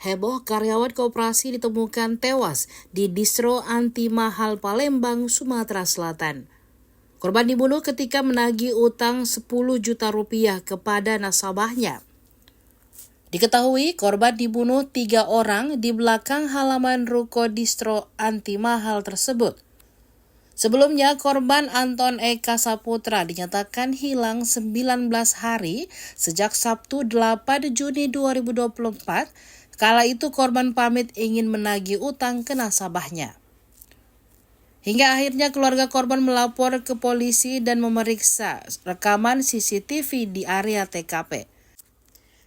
Heboh karyawan koperasi ditemukan tewas di distro anti mahal Palembang, Sumatera Selatan. Korban dibunuh ketika menagih utang 10 juta rupiah kepada nasabahnya. Diketahui korban dibunuh 3 orang di belakang halaman ruko distro anti mahal tersebut. Sebelumnya, korban Anton Eka Saputra dinyatakan hilang 19 hari sejak Sabtu 8 Juni 2024. Kala itu korban pamit ingin menagih utang ke nasabahnya. Hingga akhirnya keluarga korban melapor ke polisi dan memeriksa rekaman CCTV di area TKP.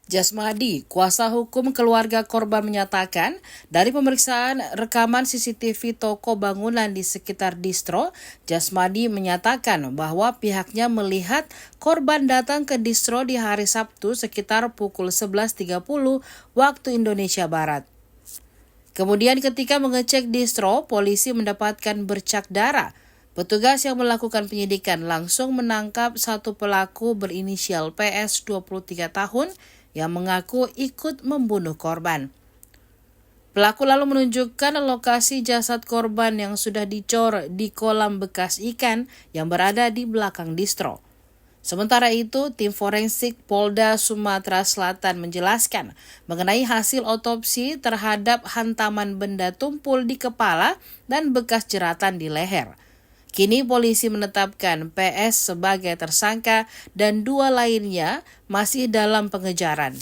Jasmadi, kuasa hukum keluarga korban menyatakan, dari pemeriksaan rekaman CCTV toko bangunan di sekitar distro, Jasmadi menyatakan bahwa pihaknya melihat korban datang ke distro di hari Sabtu sekitar pukul 11.30 waktu Indonesia Barat. Kemudian ketika mengecek distro, polisi mendapatkan bercak darah. Petugas yang melakukan penyidikan langsung menangkap satu pelaku berinisial PS 23 tahun yang mengaku ikut membunuh korban. Pelaku lalu menunjukkan lokasi jasad korban yang sudah dicor di kolam bekas ikan yang berada di belakang distro. Sementara itu, tim forensik Polda Sumatera Selatan menjelaskan mengenai hasil otopsi terhadap hantaman benda tumpul di kepala dan bekas jeratan di leher. Kini polisi menetapkan PS sebagai tersangka dan 2 lainnya masih dalam pengejaran.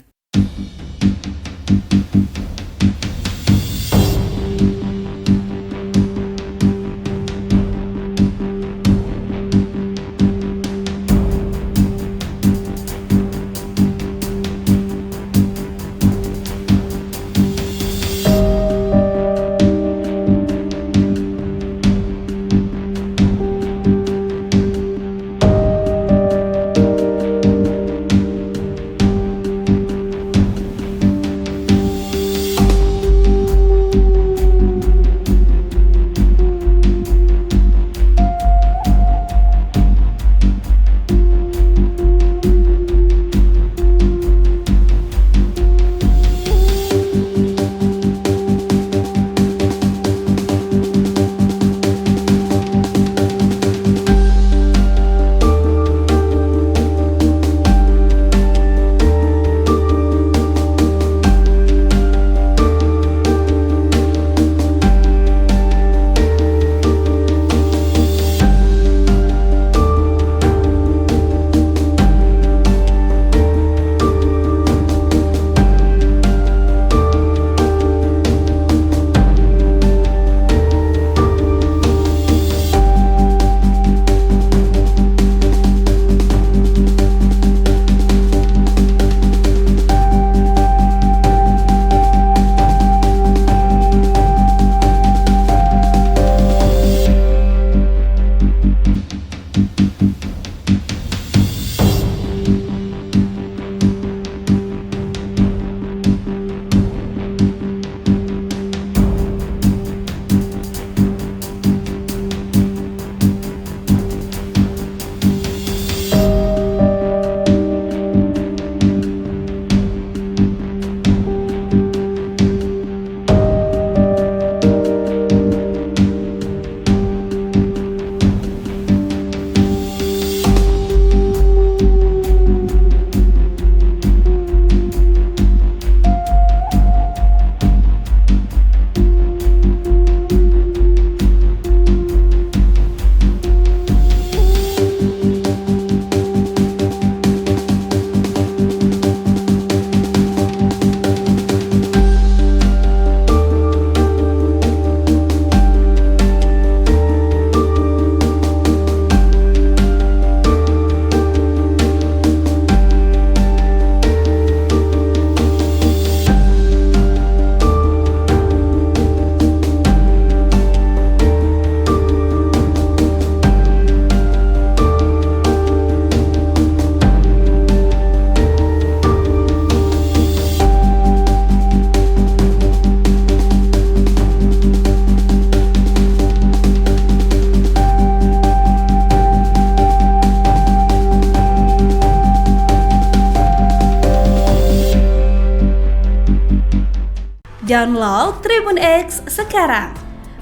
Download Tribun X sekarang.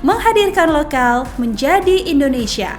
Menghadirkan lokal menjadi Indonesia.